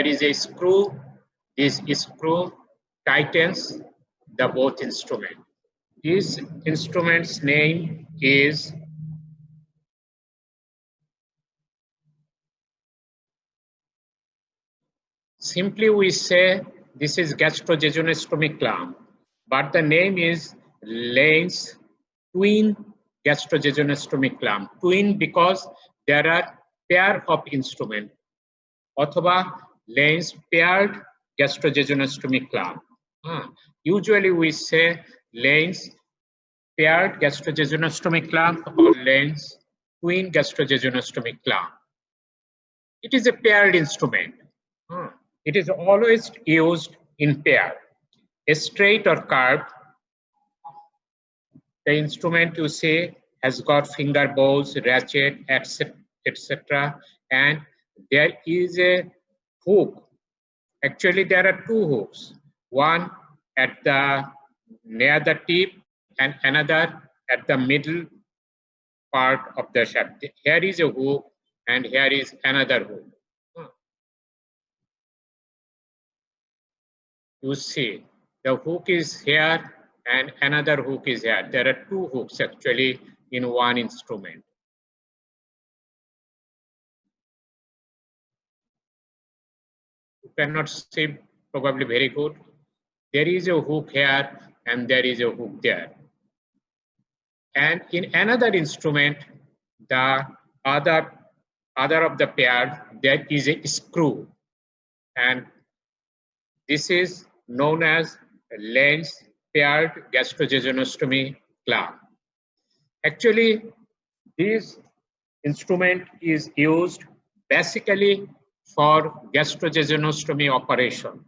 is a screw. This screw tightens the both instrument. This instrument's name is simply we say this is gastrojejunostomy clamp, but the name is Lane's twin gastrojejunostomy clamp. Twin because there are pair of instrument. Othoba Lane's paired gastrojejunostomy clamp. Usually we say Lane's paired gastrojejunostomy clamp or Lane's twin gastrojejunostomy clamp. It is a paired instrument. It is always used in pair. A straight or curved, the instrument you see has got finger bows, ratchet, etc. And there is a hook. Actually, there are two hooks. One at the near the tip and another at the middle part of the shaft. Here is a hook and here is another hook. You see, the hook is here and another hook is here. There are two hooks actually in one instrument. You cannot see probably very good. There is a hook here and there is a hook there. And in another instrument, the other of the pair, there is a screw. And this is known as Lane's paired gastrojejunostomy clamp. Actually, this instrument is used basically for gastrojejunostomy operation.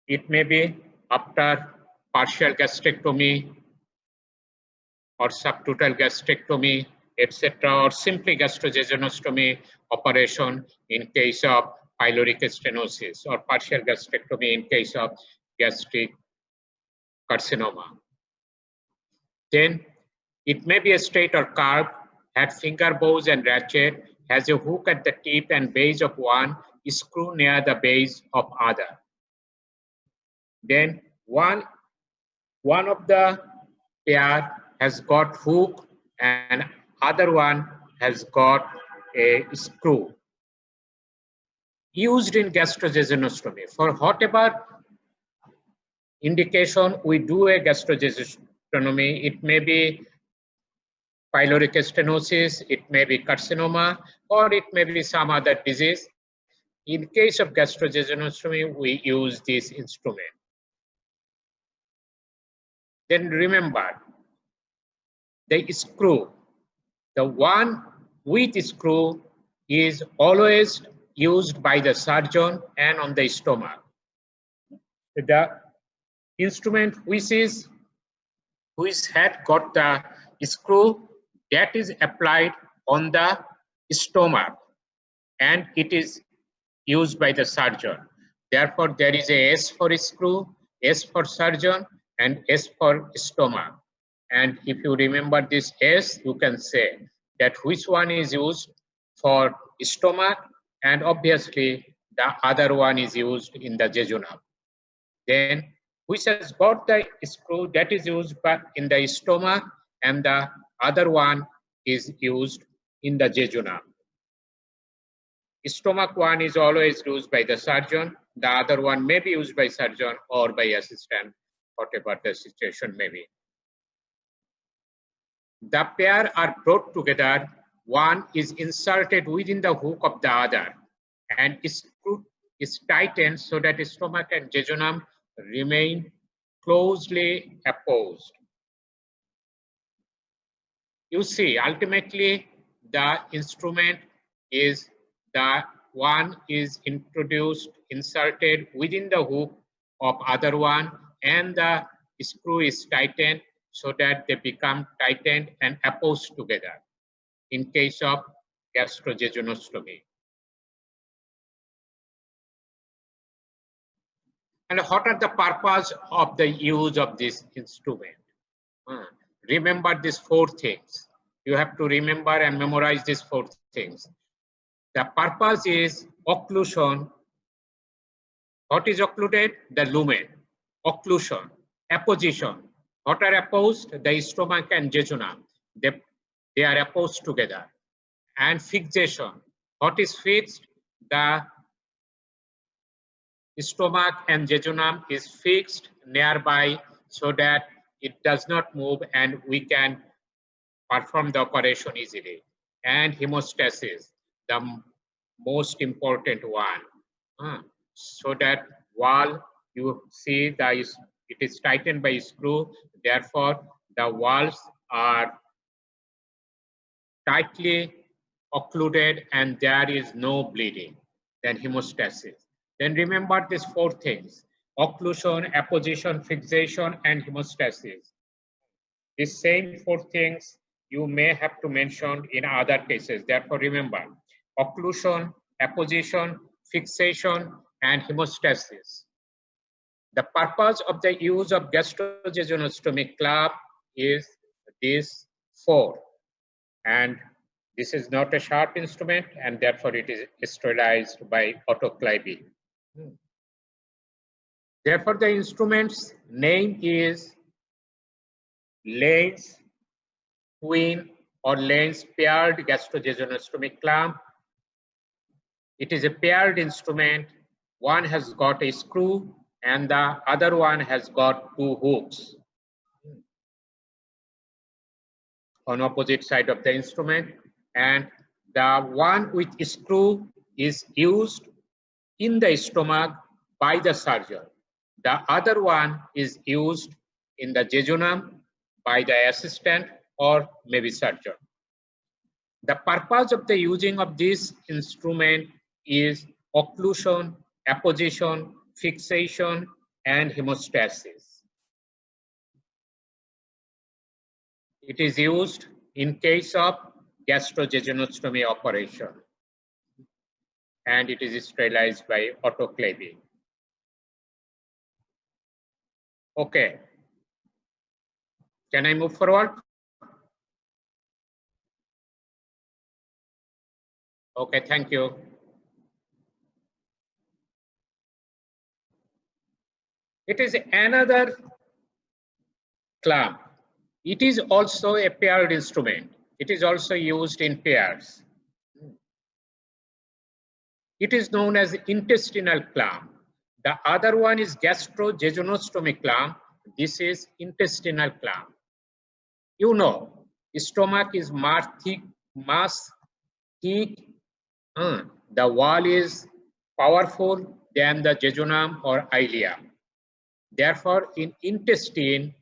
It may be after partial gastrectomy or subtotal gastrectomy, etc., or simply gastrojejunostomy operation in case of pyloric stenosis, or partial gastrectomy in case of gastric carcinoma. Then it may be a straight or curved, had finger bows and ratchet, has a hook at the tip and base of one, screw near the base of other. Then one of the pair has got hook and other one has got a screw. Used in gastrojejunostomy. For whatever indication we do a gastrojejunostomy, it may be pyloric stenosis, it may be carcinoma, or it may be some other disease. In case of gastrojejunostomy, we use this instrument. Then remember, the screw, the one with screw is always used by the surgeon and on the stomach. The instrument which had got the screw, that is applied on the stomach and it is used by the surgeon. Therefore, there is a S for screw, S for surgeon, and S for stomach. And if you remember this S, you can say that which one is used for stomach, and obviously the other one is used in the jejunum. Then which has got the screw, that is used in the stomach, and the other one is used in the jejunum. Stomach one is always used by the surgeon, the other one may be used by surgeon or by assistant, whatever the situation may be. The pair are brought together, one is inserted within the hook of the other and screw is tightened so that stomach and jejunum remain closely opposed. You see, ultimately the instrument is the one is inserted within the hook of other one and the screw is tightened so that they become tightened and opposed together in case of gastrojejunostomy. And what are the purpose of the use of this instrument? Remember these four things. You have to remember and memorize these four things. The purpose is occlusion. What is occluded? The lumen. Occlusion. Apposition. What are opposed? The stomach and jejunum. They are opposed together. And fixation. What is fixed? The stomach and jejunum is fixed nearby so that it does not move and we can perform the operation easily. And hemostasis, the most important one. So that wall, you see it is tightened by screw, therefore the walls are tightly occluded and there is no bleeding. Then hemostasis. Then remember these four things: occlusion, apposition, fixation, and hemostasis. These same four things you may have to mention in other cases. Therefore, remember occlusion, apposition, fixation, and hemostasis. The purpose of the use of gastrojejunostomy clamp is these four. And this is not a sharp instrument and therefore it is sterilized by autoclaving. Therefore, the instrument's name is Lane's twin or Lane's paired gastrojejunostomy clamp. It is a paired instrument. One has got a screw and the other one has got two hooks on opposite side of the instrument, and the one with screw is used in the stomach by the surgeon. The other one is used in the jejunum by the assistant or maybe surgeon. The purpose of the using of this instrument is occlusion, apposition, fixation, and hemostasis. It is used in case of gastrojejunostomy operation and it is sterilized by autoclaving. Okay. Can I move forward? Okay, thank you. It is another clamp. It is also a paired instrument. It is also used in pairs. It is known as intestinal clamp. The other one is gastrojejunostomy clamp. This is intestinal clamp. You know, stomach is mass thick. The wall is powerful than the jejunum or ileum. Therefore, in intestine,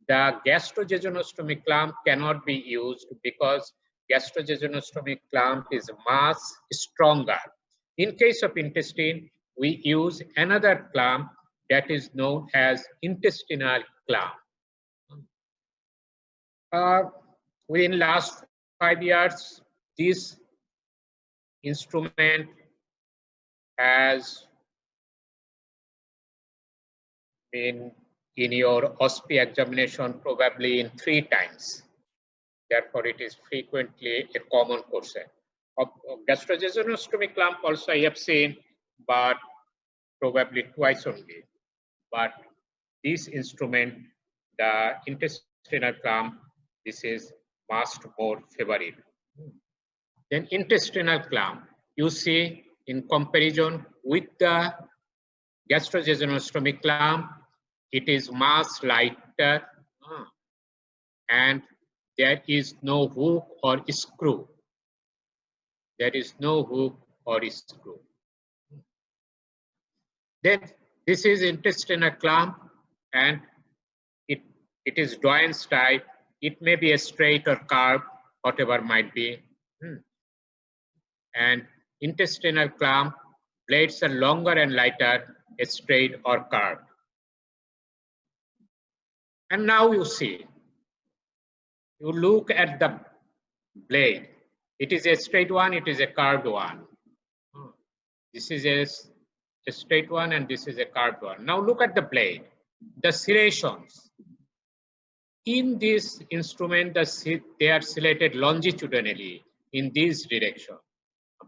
the gastrojejunostomy clamp cannot be used because gastrojejunostomy clamp is much stronger. In case of intestine, we use another clamp that is known as intestinal clamp. Within last 5 years, this instrument has been in your OSPE examination probably in 3 times. Therefore, it is frequently a common question. Of gastrojejunostomy clamp also I have seen, but probably twice only. But this instrument, the intestinal clamp, this is much more favorite. Then intestinal clamp, you see in comparison with the gastrojejunostomy clamp, it is much lighter and there is no hook or screw. There is no hook or screw. Then this is intestinal clamp and it is Doyen's type. It may be a straight or curved, whatever might be. And intestinal clamp, blades are longer and lighter, straight or curved. And now you see, you look at the blade. It is a straight one, it is a curved one. This is a straight one and this is a curved one. Now look at the blade. The serrations. In this instrument, they are serrated longitudinally in this direction.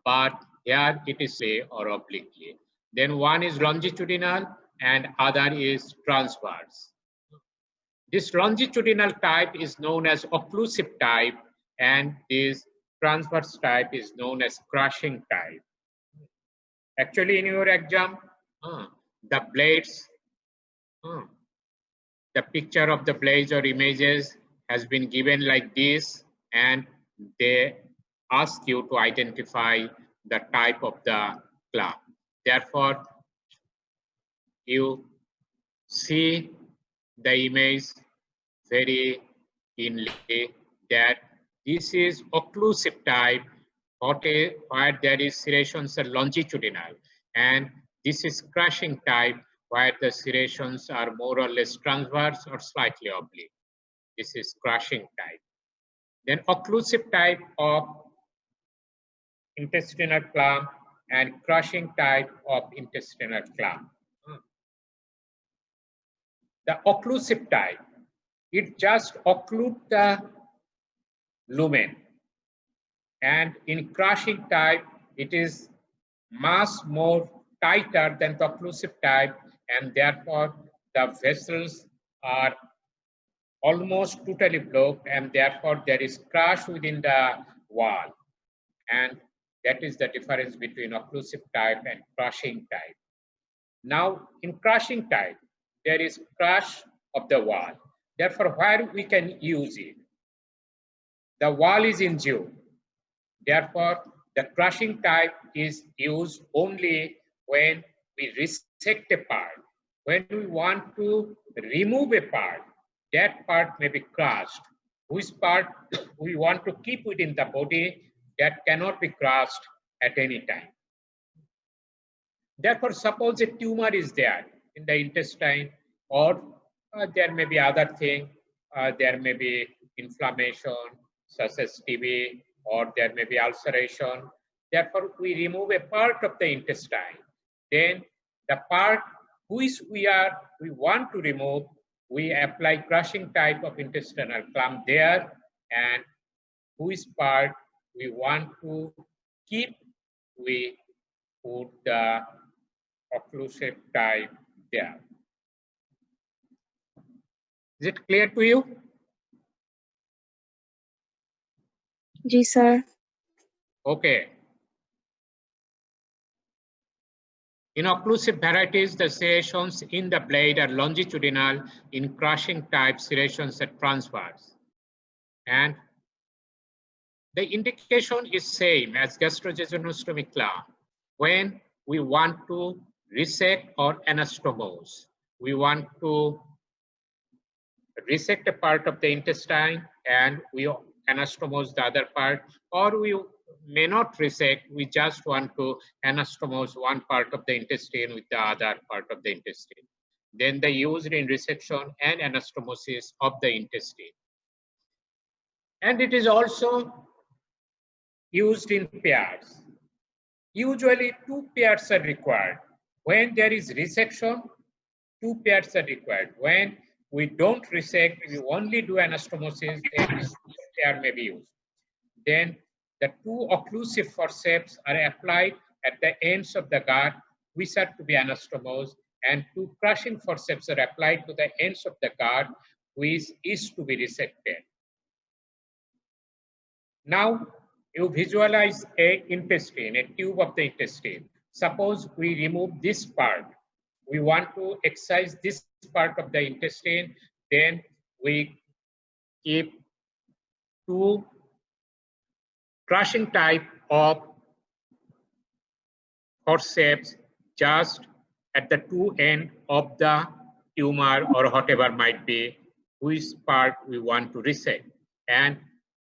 but here it is say or obliquely. Then one is longitudinal and other is transverse. This longitudinal type is known as occlusive type, and this transverse type is known as crushing type. Actually, in your exam, the blades, the picture of the blades or images has been given like this, and they ask you to identify the type of the clamp. Therefore, you see the image very keenly that this is occlusive type, where there is serrations are longitudinal, and this is crushing type where the serrations are more or less transverse or slightly oblique. This is crushing type. Then occlusive type of intestinal clamp and crushing type of intestinal clamp. The occlusive type, it just occludes the lumen, and in crushing type it is much more tighter than the occlusive type, and therefore the vessels are almost totally blocked, and therefore there is crush within the wall, and that is the difference between occlusive type and crushing type. Now in crushing type there is crush of the wall, therefore where we can use it, the wall is injured. Therefore, the crushing type is used only when we resect a part. When we want to remove a part, that part may be crushed. Which part we want to keep within the body, that cannot be crushed at any time. Therefore, suppose a tumor is there in the intestine, or there may be other thing, there may be inflammation such as TB, or there may be ulceration. Therefore, we remove a part of the intestine. Then the part which we want to remove, we apply crushing type of intestinal clamp there, and which part we want to keep, we put the occlusive type there. Is it clear to you? Yes, sir. Okay. In occlusive varieties, the serrations in the blade are longitudinal. In crushing type, serrations are transverse. And the indication is same as gastrojejunostomy clamp. When we want to resect or anastomose, we want to resect a part of the intestine and we anastomose the other part, or we may not resect, we just want to anastomose one part of the intestine with the other part of the intestine. Then they used in resection and anastomosis of the intestine. And it is also used in pairs. Usually 2 pairs are required. When there is resection, 2 pairs are required. When we don't resect, we only do anastomosis, then pair may be used. Then the 2 occlusive forceps are applied at the ends of the guard, which are to be anastomosed, and 2 crushing forceps are applied to the ends of the guard, which is to be resected. Now you visualize a intestine, a tube of the intestine. Suppose we remove this part. We want to excise this part of the intestine, then we keep 2 crushing type of forceps just at the 2 ends of the tumor or whatever might be, which part we want to resect. And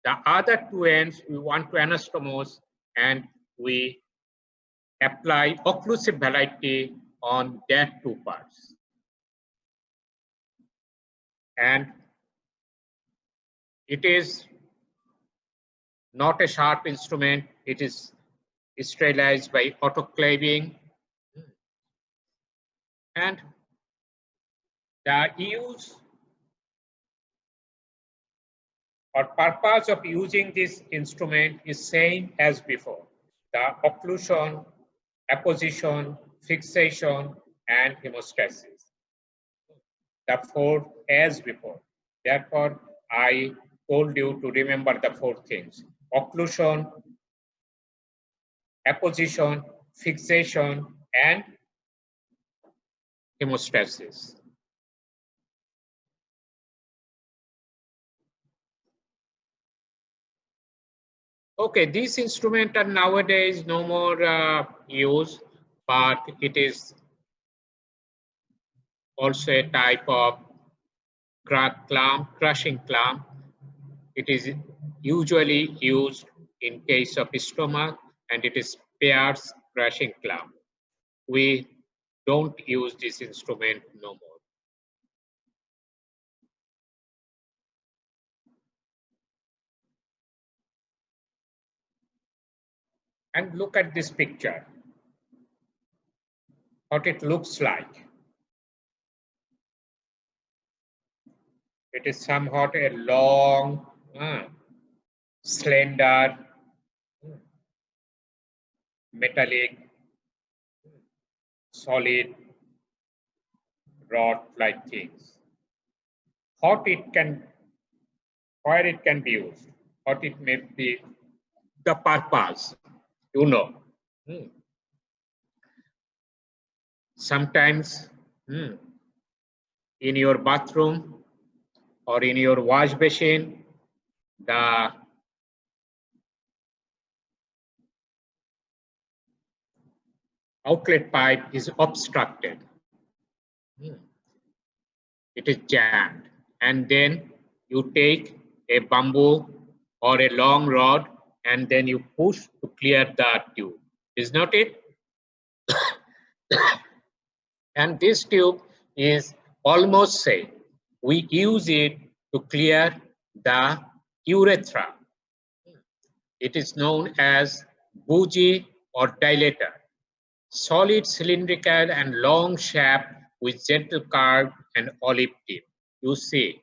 the other 2 ends we want to anastomose, and we apply occlusive velocity on that 2 parts. And it is not a sharp instrument, it is sterilized by autoclaving. And the use or purpose of using this instrument is same as before. the occlusion, apposition, fixation, and hemostasis. The four as before. Therefore, I told you to remember the four things: occlusion, apposition, fixation, and hemostasis. Okay, these instruments are nowadays no more used, but it is also a type of clamp, crushing clamp. It is usually used in case of stomach, and it is Pearce crushing clamp. We don't use this instrument no more. And look at this picture, what it looks like. It is somewhat a long, slender, metallic, solid rod-like things. Where it can be used, what it may be the purpose, you know. Sometimes in your bathroom or in your wash basin, the outlet pipe is obstructed. It is jammed, and then you take a bamboo or a long rod and then you push to clear the tube. Is not it? And this tube is almost safe. We use it to clear the urethra. It is known as bougie or dilator. Solid, cylindrical, and long shaft with gentle curve and olive tip. You see,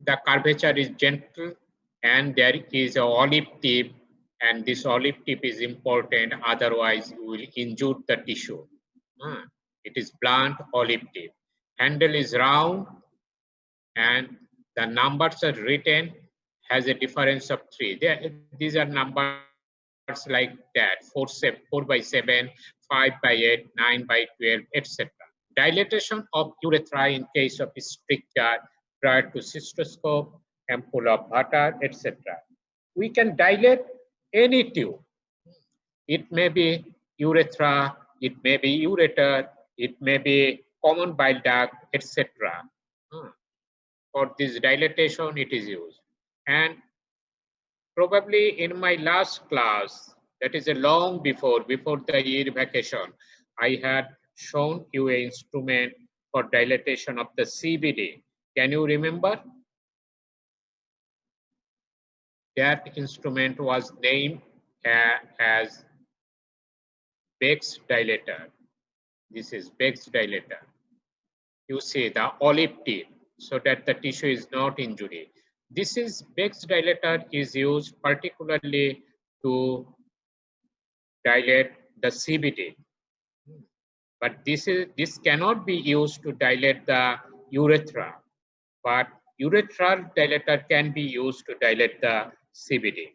the curvature is gentle and there is an olive tip, and this olive tip is important, otherwise you will injure the tissue. It is blunt olive tip. Handle is round and the numbers are written has a difference of 3. These are numbers like that: 4 by 7, 5 by 8, 9 by 12, etc. Dilatation of urethra in case of stricture prior to cystoscope, ampoule of Vater, etc. We can dilate any tube. It may be urethra, it may be ureter, it may be common bile duct, etc. For this dilatation, it is used. And probably in my last class, that is a long before the year vacation, I had shown you an instrument for dilatation of the CBD. Can you remember? That instrument was named as Beck's dilator. This is Beck's dilator. You see the olive tip so that the tissue is not injured. This is Beck's dilator is used particularly to dilate the CBD. But this cannot be used to dilate the urethra, but urethral dilator can be used to dilate the CBD.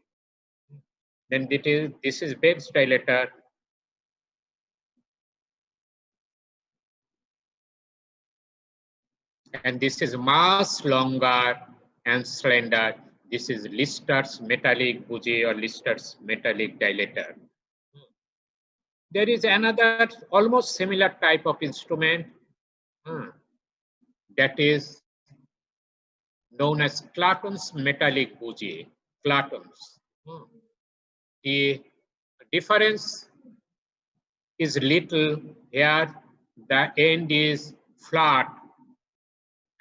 Then this is Beck's dilator. And this is much longer and slender. This is Lister's metallic bougie or Lister's metallic dilator. There is another almost similar type of instrument that is known as Claton's metallic bougie. Claton's. The difference is little. Here the end is flat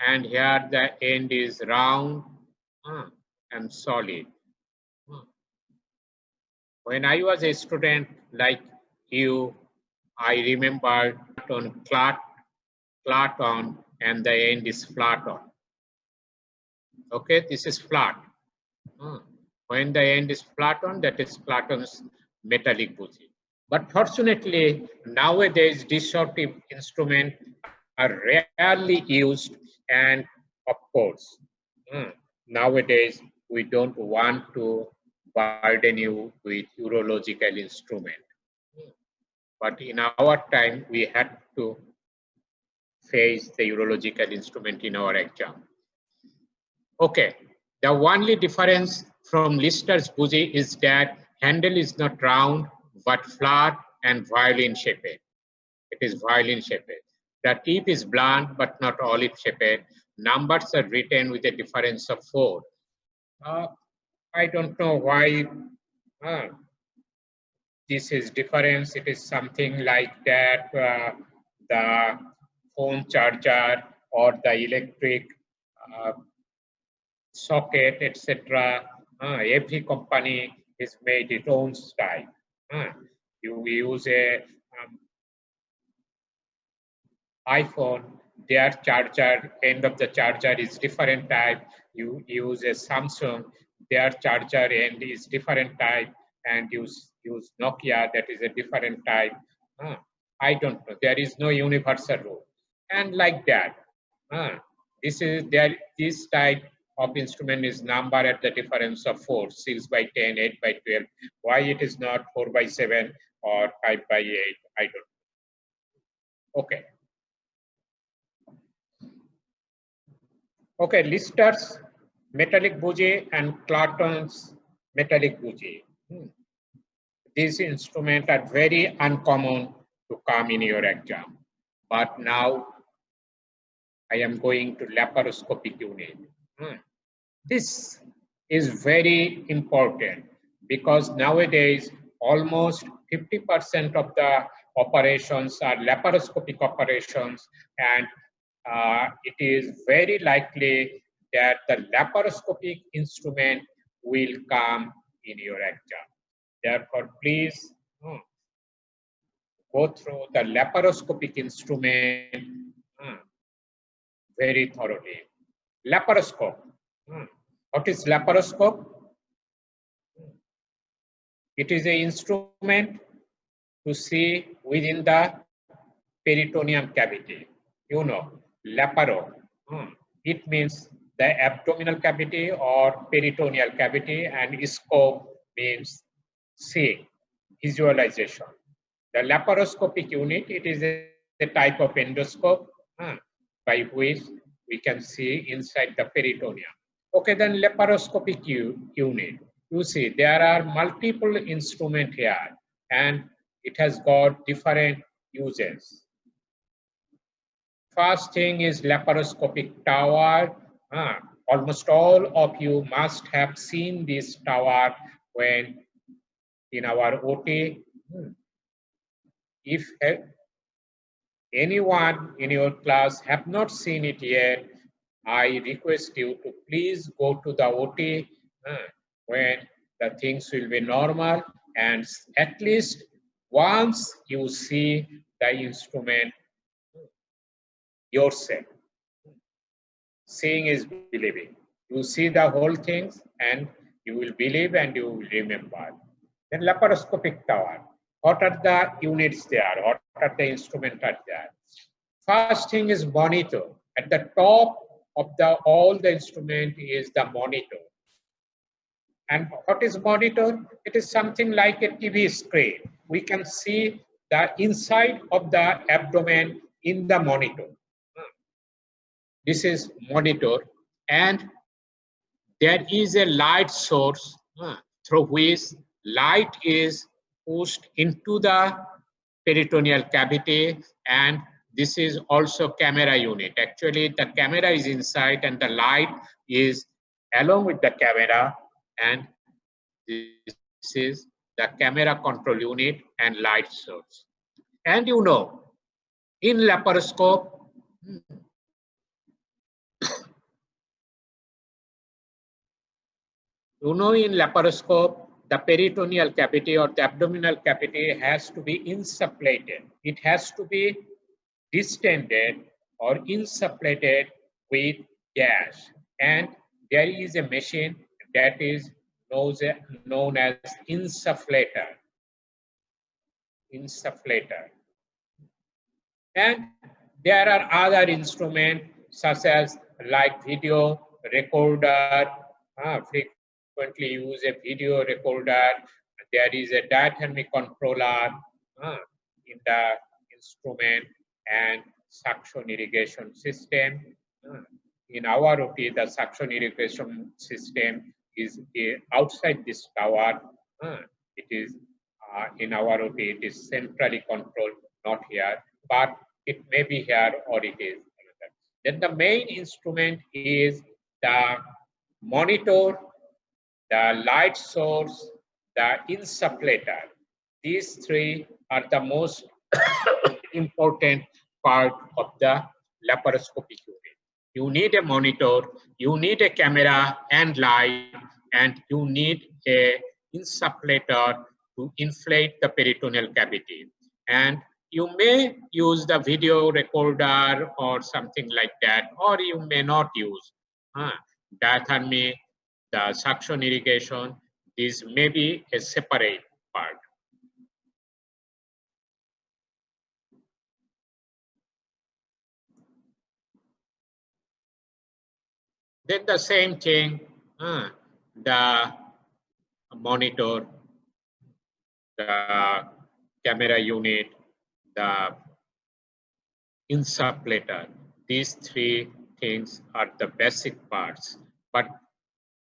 and here the end is round and solid. When I was a student like you, I remember on Claton and the end is flat on. Okay, this is flat. When the end is flattened, that is Platon's metallic bougie. But fortunately, nowadays disruptive instruments are rarely used, and of course, nowadays we don't want to burden you with urological instrument. But in our time, we had to face the urological instrument in our exam. Okay, the only difference from Lister's bougie is that handle is not round but flat and violin shaped. It is violin shaped. The tip is blunt but not olive shaped. Numbers are written with a difference of 4. I don't know why this is difference. It is something like that the phone charger or the electric socket, etc. Every company is made its own style. You use a iPhone, their charger, end of the charger is different type. You use a Samsung, their charger end is different type, and use Nokia, that is a different type. I don't know. There is no universal rule. And like that. This type of instrument is numbered at the difference of 4, 6 by 10, 8 by 12. Why it is not 4 by 7 or 5 by 8, I don't know. Okay. Okay, Lister's metallic bougie and Clarton's metallic bougie. These instruments are very uncommon to come in your exam. But now I am going to laparoscopic unit. This is very important because nowadays almost 50% of the operations are laparoscopic operations, and it is very likely that the laparoscopic instrument will come in your exam. Therefore, please go through the laparoscopic instrument very thoroughly. Laparoscope. What is laparoscope? It is an instrument to see within the peritoneum cavity. You know, laparo. It means the abdominal cavity or peritoneal cavity, and scope means seeing, visualization. The laparoscopic unit, it is a type of endoscope by which we can see inside the peritoneum. Okay, then laparoscopic unit. You see, there are multiple instruments here, and it has got different uses. First thing is laparoscopic tower. Almost all of you must have seen this tower when in our OT. If anyone in your class have not seen it yet, I request you to please go to the OT when the things will be normal, and at least once you see the instrument yourself. Seeing is believing. You see the whole things and you will believe and you will remember. Then laparoscopic tower. What are the units there? What are the instruments are there? First thing is monitor. At the top of all the instrument is the monitor. And what is monitor? It is something like a TV screen. We can see the inside of the abdomen in the monitor. This is monitor, and there is a light source through which light is pushed into the peritoneal cavity, and this is also camera unit. Actually, the camera is inside and the light is along with the camera, and this is the camera control unit and light source. And you know, in laparoscope, in laparoscope, the peritoneal cavity or the abdominal cavity has to be insufflated. It has to be distended or insufflated with gas. And there is a machine that is known as insufflator. And there are other instruments such as like video recorder, frequently use a video recorder. There is a diathermy controller in the instrument, and suction irrigation system. In our OT, the suction irrigation system is outside this tower. It is in our OT, it is centrally controlled, not here, but it may be here or it is another. Then the main instrument is the monitor, the light source, the insufflator. These three are the most important part of the laparoscopic unit. You need a monitor, you need a camera and light, and you need a insufflator to inflate the peritoneal cavity. And you may use the video recorder or something like that, or you may not use diathermy, the suction irrigation. This may be a separate part. Then the same thing, the monitor, the camera unit, the insufflator. These three things are the basic parts, but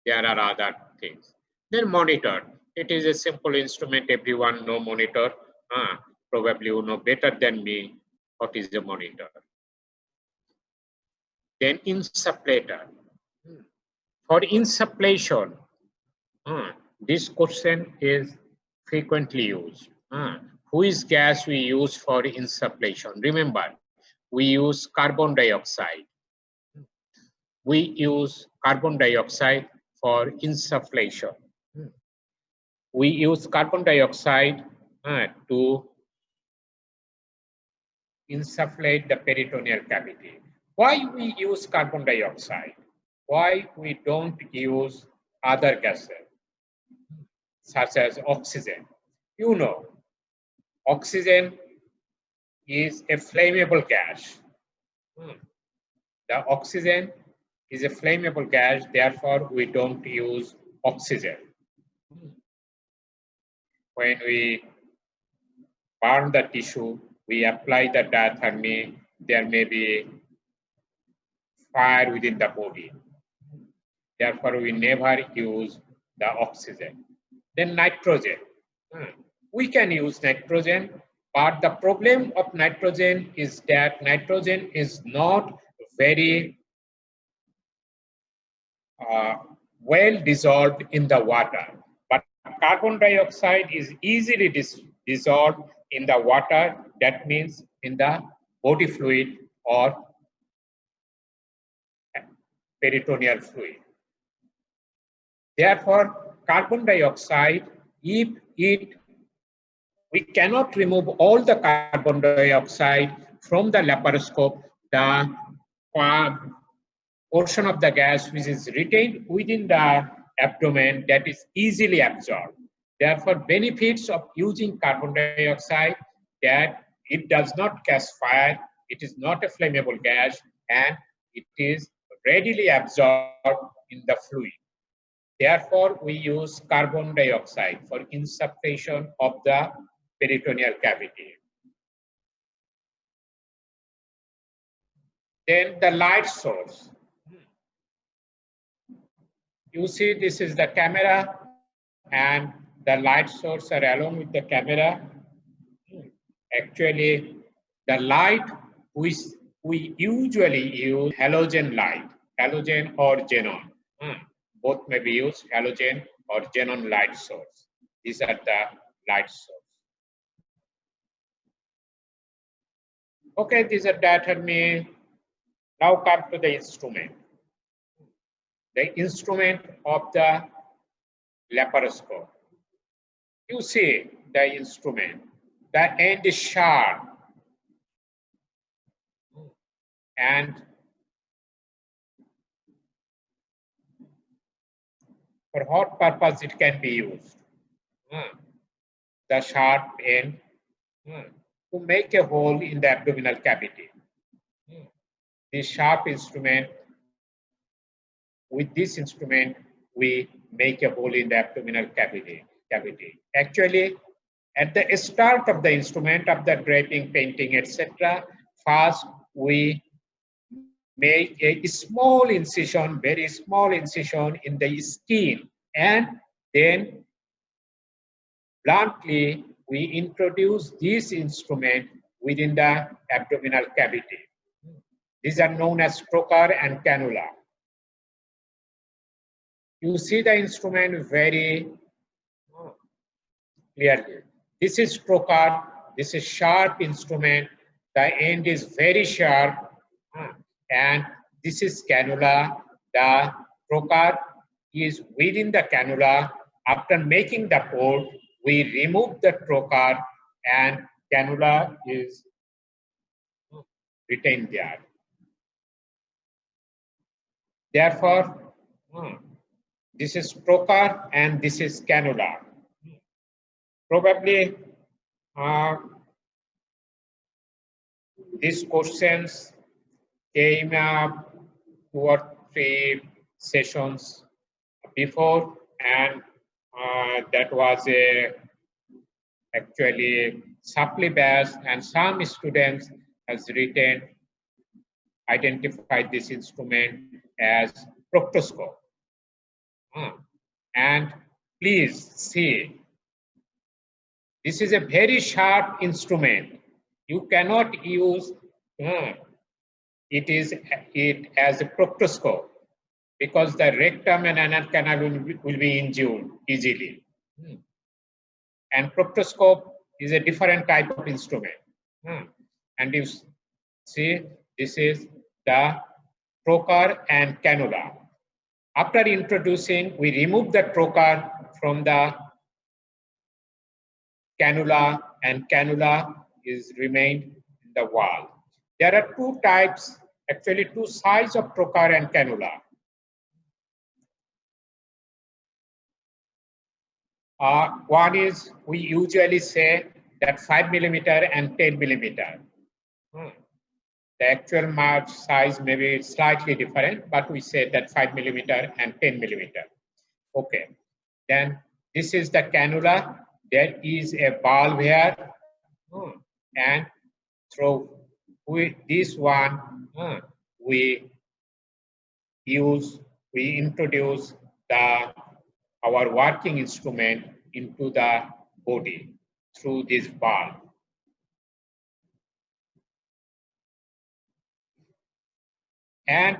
there are other things. Then monitor. It is a simple instrument. Everyone know monitor. Probably you know better than me what is a monitor. Then insufflator. For insufflation, this question is frequently used. Which gas we use for insufflation? Remember, we use carbon dioxide. We use carbon dioxide for insufflation. We use carbon dioxide to insufflate the peritoneal cavity. Why we use carbon dioxide? Why we don't use other gases such as oxygen? You know, oxygen is a flammable gas. The oxygen is a flammable gas, therefore we don't use oxygen. When we burn the tissue, we apply the diathermy, there may be fire within the body. Therefore, we never use the oxygen. Then nitrogen. We can use nitrogen, but the problem of nitrogen is that nitrogen is not very well dissolved in the water. But carbon dioxide is easily dissolved in the water, that means in the body fluid or peritoneal fluid. Therefore, carbon dioxide, if we cannot remove all the carbon dioxide from the laparoscope, the portion of the gas which is retained within the abdomen, that is easily absorbed. Therefore, benefits of using carbon dioxide, that it does not catch fire, it is not a flammable gas, and it is readily absorbed in the fluid. Therefore, we use carbon dioxide for insufflation of the peritoneal cavity. Then the light source. You see, this is the camera, and the light source are along with the camera. Actually, the light which we usually use halogen light, halogen or xenon. Both may be used, halogen or xenon light source. These are the light source. Okay, these are diathermy. Now come to the instrument. The instrument of the laparoscope. You see the instrument. The end is sharp, and For what purpose it can be used? The sharp end to make a hole in the abdominal cavity. This sharp instrument, with this instrument, we make a hole in the abdominal cavity. Actually, at the start of the instrument, of the draping, painting, etc., first we make a small incision, very small incision in the skin, and then bluntly we introduce this instrument within the abdominal cavity. These are known as trocar and cannula. You see the instrument very clearly. This is trocar. This is sharp instrument. The end is very sharp. And this is cannula. The trocar is within the cannula. After making the port, we remove the trocar and cannula is retained there. Therefore, this is trocar and this is cannula. Probably these questions came up 2 or 3 sessions before, and that was actually supply based, and some students has identified this instrument as proctoscope. And please see, this is a very sharp instrument. You cannot use it as a proctoscope, because the rectum and anal canal will be injured easily. And proctoscope is a different type of instrument. And you see, this is the trocar and cannula. After introducing, we remove the trocar from the cannula, and cannula is remained in the wall. There are 2 types, actually 2 sizes of trocar and cannula. One is, we usually say that 5 millimeter and 10 millimeter. The actual mark size may be slightly different, but we say that 5 millimeter and 10 millimeter. Okay. Then this is the cannula. There is a valve here, and through this one, we introduce our working instrument into the body through this valve. And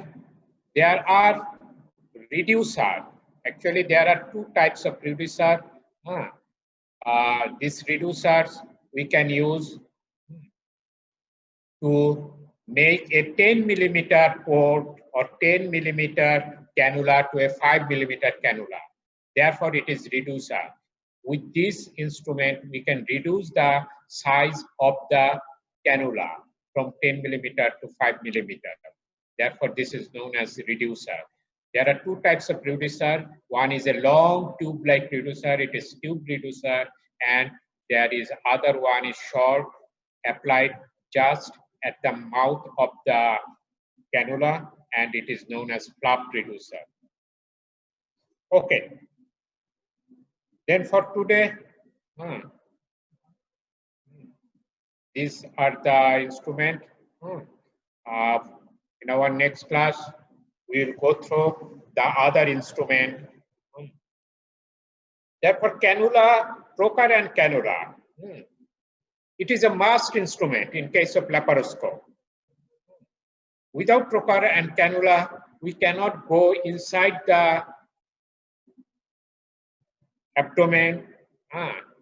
there are reducer. Actually, there are 2 types of reducer. These reducers we can use to make a 10 millimeter port or 10 millimeter cannula to a 5 millimeter cannula. Therefore, it is reducer. With this instrument, we can reduce the size of the cannula from 10 millimeter to 5 millimeter. Therefore, this is known as reducer. There are 2 types of reducer. One is a long tube-like reducer. It is tube reducer, and there is other one is short, applied just at the mouth of the cannula, and it is known as flap reducer. Okay. Then for today, these are the instruments. In our next class, we will go through the other instrument. Therefore, cannula, trocar and cannula. It is a masked instrument in case of laparoscope. Without trocar and cannula, we cannot go inside the abdomen,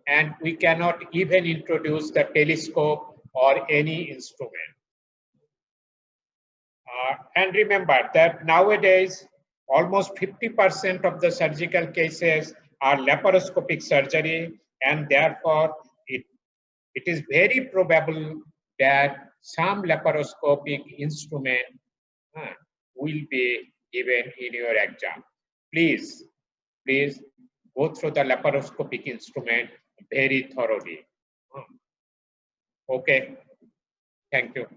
and we cannot even introduce the telescope or any instrument. And remember that nowadays, almost 50% of the surgical cases are laparoscopic surgery, and therefore it is very probable that some laparoscopic instrument will be given in your exam. Please please go through the laparoscopic instrument very thoroughly. Okay, thank you.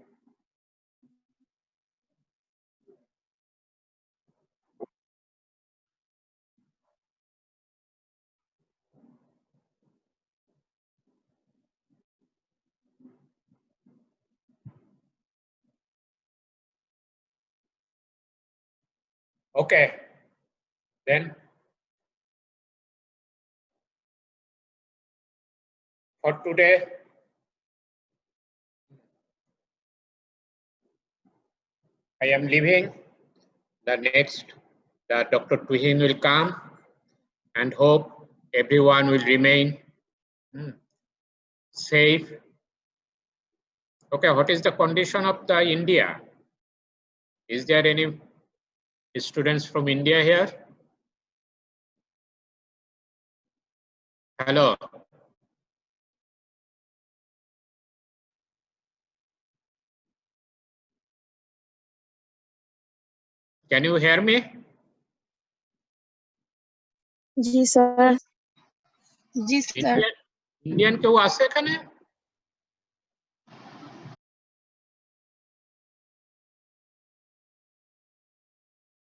Okay, then for today, I am leaving. The next, Dr. Tuhin will come, and hope everyone will remain safe. Okay, what is the condition of the India? Is there any students from India here? Hello. Can you hear me? G sir. G sir. Indian কেউ আছে এখানে?